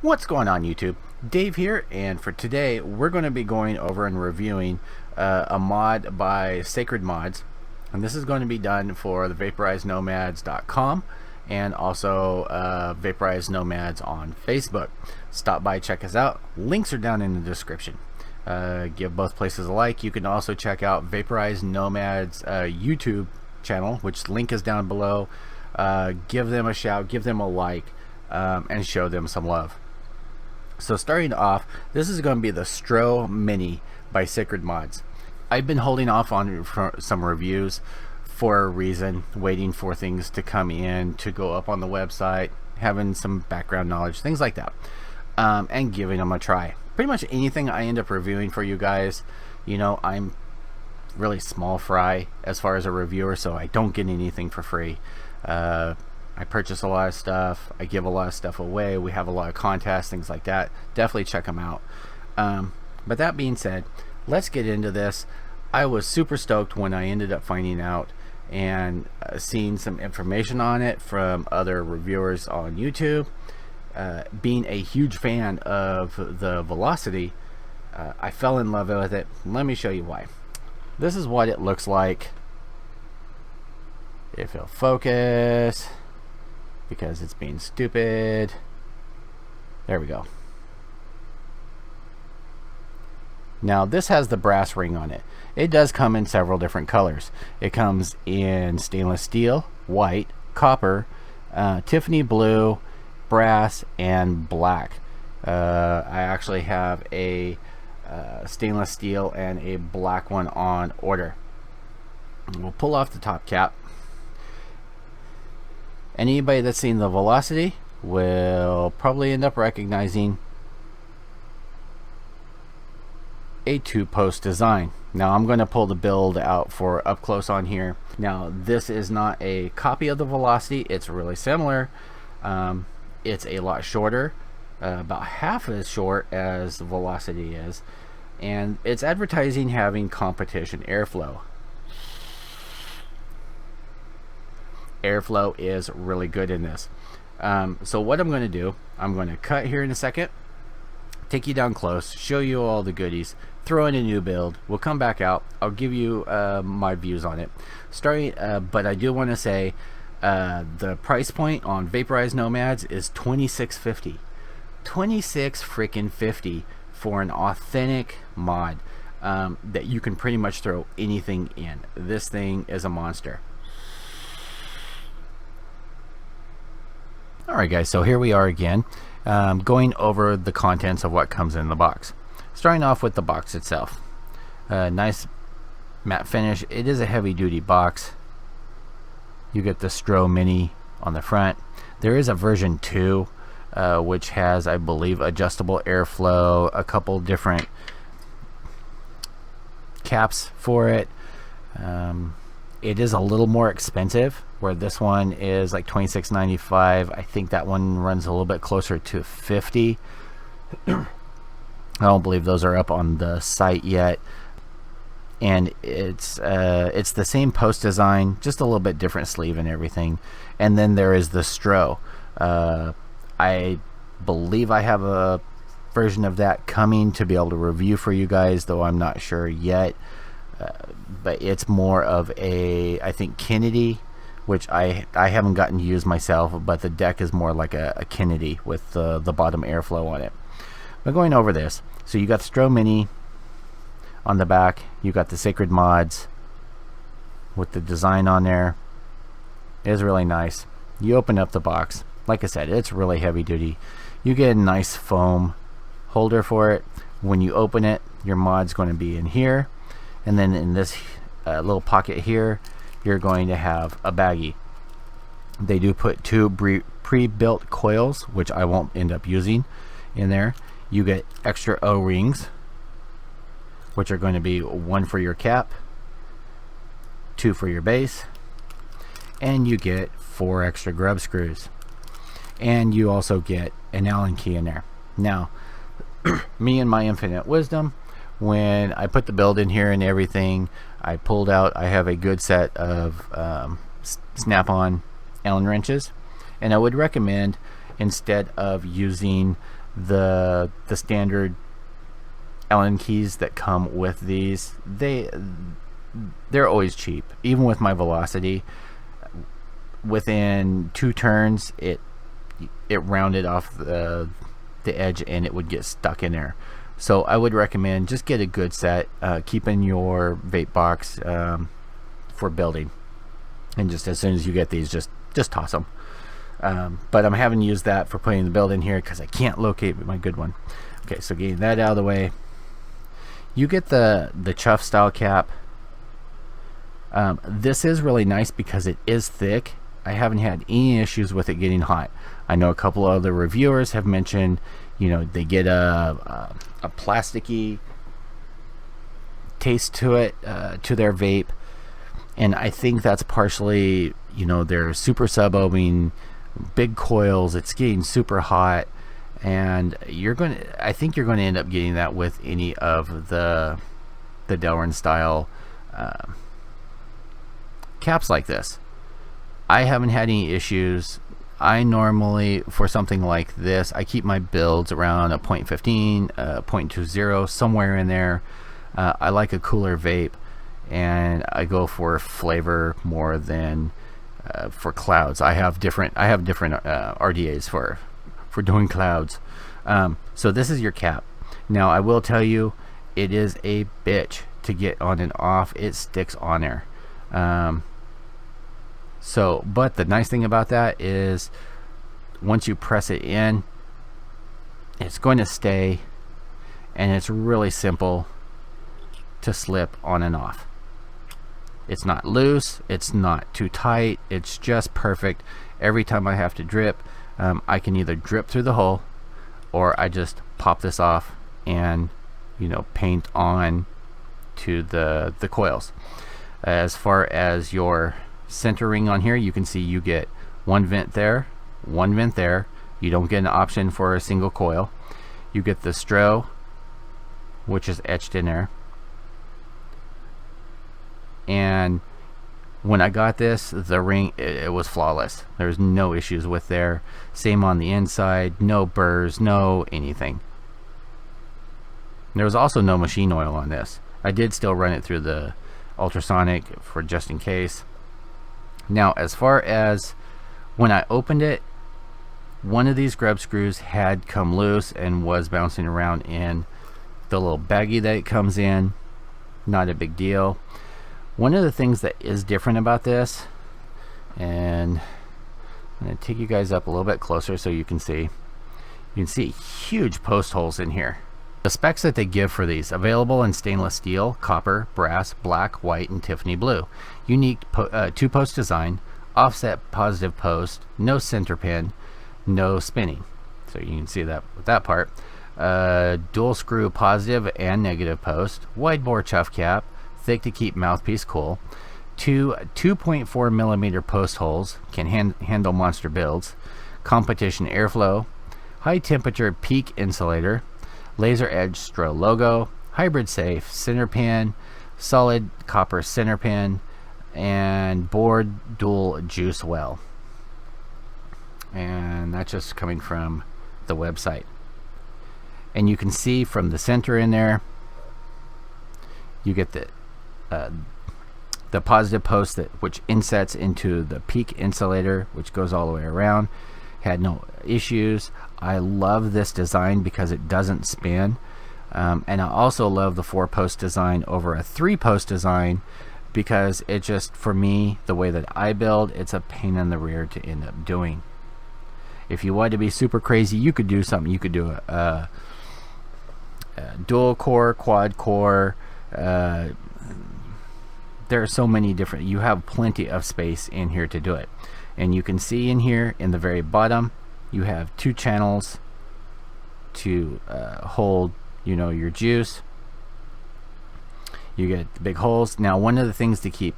What's going on, YouTube? Dave here, and for today we're going to be going over and reviewing a mod by Sacred Mods, and this is going to be done for the vaporizednomads.com and also Vaporized Nomads on Facebook. Stop by, check us out. Links are down in the description. Give both places a like. You can also check out Vaporized Nomads YouTube channel, which link is down below. Give them a shout, give them a like, and show them some love. So starting off, this is going to be the STRO Mini by Sacred Mods. I've been holding off on some reviews for a reason, waiting for things to come in, to go up on the website, having some background knowledge, things like that, and giving them a try. Pretty much anything I end up reviewing for you guys, you know, I'm really small fry as far as a reviewer, so I don't get anything for free. I purchase a lot of stuff, I give a lot of stuff away, we have a lot of contests, things like that. Definitely check them out. But that being said, let's get into this. I was super stoked when I ended up finding out and seeing some information on it from other reviewers on YouTube. Being a huge fan of the Velocity, I fell in love with it. Let me show you why. This is what it looks like. If it'll focus, because it's being stupid. There we go. Now this has the brass ring on it. It does come in several different colors. It comes in stainless steel, white, copper, Tiffany blue, brass, and black. I actually have a stainless steel and a black one on order. We'll pull off the top cap. Anybody that's seen the Velocity will probably end up recognizing a two-post design. Now I'm going to pull the build out for up close on here. Now this is not a copy of the Velocity, it's really similar. It's a lot shorter, about half as short as the Velocity is, and it's advertising having competition airflow. Airflow is really good in this. So what I'm going to do, I'm going to cut here in a second, take you down close, show you all the goodies, throw in a new build. We'll come back out. I'll give you my views on it. Starting, but I do want to say the price point on Vaporized Nomads is $26.50. $26 freaking 50 for an authentic mod that you can pretty much throw anything in. This thing is a monster. Alright guys, so here we are again, going over the contents of what comes in the box. Starting off with the box itself. Nice matte finish. It is a heavy duty box. You get the STRO Mini on the front. There is a version 2 which has, I believe, adjustable airflow, a couple different caps for it. It is a little more expensive, where this one is like $26.95. I think that one runs a little bit closer to $50. I don't believe those are up on the site yet. And it's the same post design, just a little bit different sleeve and everything. And then there is the STRO. I believe I have a version of that coming to be able to review for you guys, though I'm not sure yet. But it's more of a, I think, Kennedy, which I haven't gotten to use myself, but the deck is more like a Kennedy with the bottom airflow on it. But going over this, so you got the STRO Mini on the back, you got the Sacred Mods with the design on there. It is really nice. You open up the box, like I said, it's really heavy duty. You get a nice foam holder for it. When you open it, your mod's going to be in here. And then in this little pocket here, you're going to have a baggie. They do put two pre-built coils, which I won't end up using, in there. You get extra O-rings, which are going to be one for your cap, two for your base, and you get 4 extra grub screws. And you also get an Allen key in there. Now, me and my infinite wisdom, when I put the build in here and everything, I pulled out, I have a good set of snap-on Allen wrenches, and I would recommend instead of using the standard Allen keys that come with these. They're always cheap. Even with my Velocity, within 2 turns it rounded off the edge and it would get stuck in there. So I would recommend just get a good set, keep in your vape box for building, and just as soon as you get these, just toss them. But I'm having to use that for putting the build in here because I can't locate my good one. Okay, so getting that out of the way, you get the chuff style cap. This is really nice because it is thick. I haven't had any issues with it getting hot. I know a couple of other reviewers have mentioned, you know, they get a plasticky taste to it, to their vape, and I think that's partially, you know, they're super sub-ohming, big coils, it's getting super hot, and I think you're going to end up getting that with any of the Delrin style caps like this. I haven't had any issues. I normally, for something like this, I keep my builds around a 0.15, 0.20, somewhere in there. I like a cooler vape, and I go for flavor more than for clouds. I have different RDAs for doing clouds. So this is your cap. Now I will tell you, it is a bitch to get on and off. It sticks on there. But the nice thing about that is once you press it in, it's going to stay, and it's really simple to slip on and off. It's not loose, it's not too tight, it's just perfect. Every time I have to drip, I can either drip through the hole, or I just pop this off and, you know, paint on to the coils. As far as your center ring on here, you can see you get one vent there, one vent there. You don't get an option for a single coil. You get the STRO, which is etched in there. And when I got this, the ring, it was flawless. There's no issues with there. Same on the inside, no burrs, no anything. There was also no machine oil on this. I did still run it through the ultrasonic for just in case. Now, as far as when I opened it, one of these grub screws had come loose and was bouncing around in the little baggie that it comes in. Not a big deal. One of the things that is different about this, and I'm going to take you guys up a little bit closer so you can see huge post holes in here. The specs that they give for these: available in stainless steel, copper, brass, black, white, and Tiffany blue. Unique 2-post design, offset positive post, no center pin, no spinning. So you can see that with that part. Dual screw positive and negative post, wide bore chuff cap, thick to keep mouthpiece cool. 2.4 millimeter post holes, can handle monster builds. Competition airflow, high temperature peak insulator, laser edge STRO logo, hybrid safe center pin, solid copper center pin, and board dual juice well. And that's just coming from the website. And you can see from the center in there, you get the positive post which insets into the peak insulator, which goes all the way around. Had no issues. I love this design because it doesn't spin, and I also love the 4-post design over a 3-post design, because it just, for me, the way that I build, it's a pain in the rear to end up doing. If you wanted to be super crazy, you could do something. You could do a dual core, quad core. There are so many different, you have plenty of space in here to do it. And you can see in here in the very bottom, you have 2 channels to hold, you know, your juice. You get the big holes. Now, one of the things to keep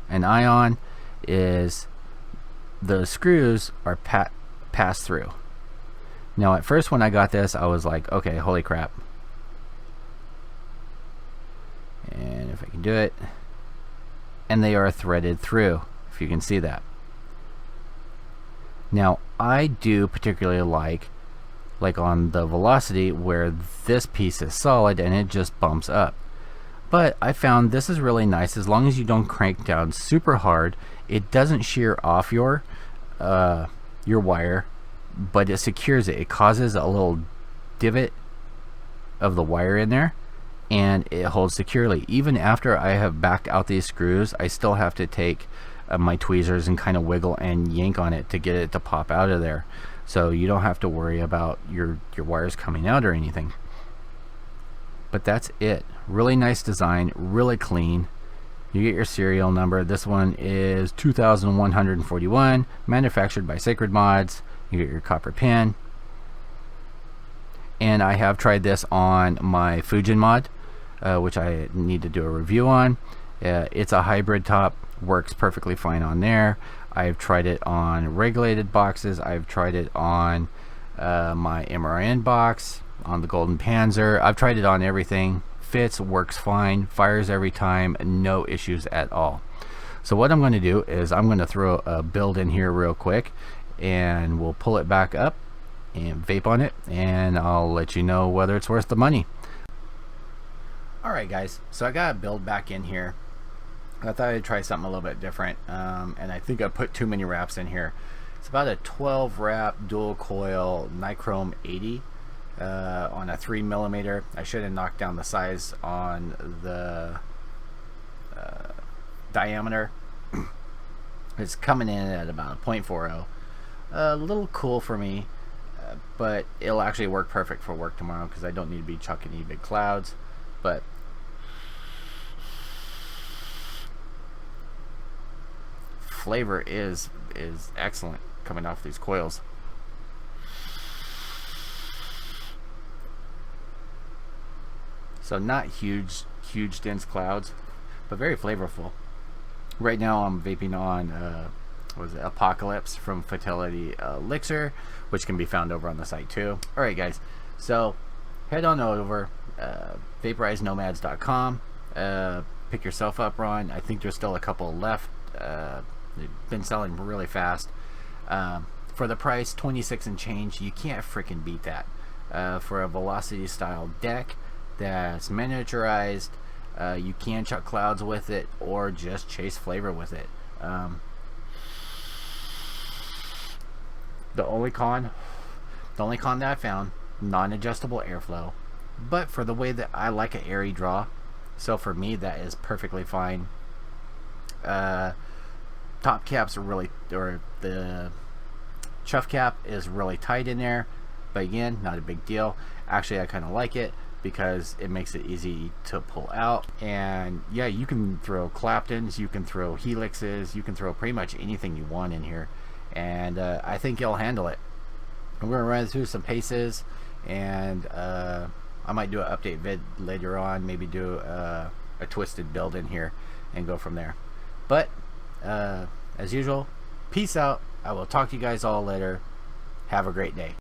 an eye on is the screws are pass through. Now, at first when I got this, I was like, okay, holy crap. And if I can do it, and they are threaded through, if you can see that. Now, I do particularly like on the velocity where this piece is solid and it just bumps up. But I found this is really nice as long as you don't crank down super hard. It doesn't shear off your wire, but it secures it. It causes a little divot of the wire in there, and it holds securely. Even after I have backed out these screws, I still have to take my tweezers and kind of wiggle and yank on it to get it to pop out of there. So you don't have to worry about your wires coming out or anything. But that's it. Really nice design, really clean. You get your serial number. This one is 2141, manufactured by Sacred Mods. You get your copper pin. And I have tried this on my Fujin mod, which I need to do a review on. It's a hybrid top, works perfectly fine on there. I've tried it on regulated boxes. I've tried it on my MRN box, on the Golden Panzer. I've tried it on everything. Fits, works fine, fires every time, no issues at all. So what I'm going to do is I'm going to throw a build in here real quick, and we'll pull it back up and vape on it, and I'll let you know whether it's worth the money. Alright guys, so I got a build back in here. I thought I'd try something a little bit different, and I think I put too many wraps in here. It's about a 12 wrap dual coil nichrome 80 on a 3mm. I should have knocked down the size on the diameter. It's coming in at about a 0.40. A little cool for me, but it'll actually work perfect for work tomorrow because I don't need to be chucking any big clouds. But flavor is excellent coming off these coils. So not huge dense clouds, but very flavorful. Right now I'm vaping on what was it, Apocalypse from Fatality Elixir, which can be found over on the site too. Alright guys, so head on over vaporizednomads.com, pick yourself up, Ron. I think there's still a couple left. They've been selling really fast. For the price, 26 and change, you can't freaking beat that. For a velocity style deck that's miniaturized, you can chuck clouds with it or just chase flavor with it. The only con that I found, non-adjustable airflow, but for the way that I like an airy draw, so for me that is perfectly fine. Top caps are really, or the chuff cap is really tight in there, but again, not a big deal. Actually, I kind of like it because it makes it easy to pull out. And yeah, you can throw Claptons, you can throw Helixes, you can throw pretty much anything you want in here, and I think you'll handle it. I'm going to run through some paces, and I might do an update vid later on, maybe do a twisted build in here and go from there. But as usual, peace out. I will talk to you guys all later. Have a great day.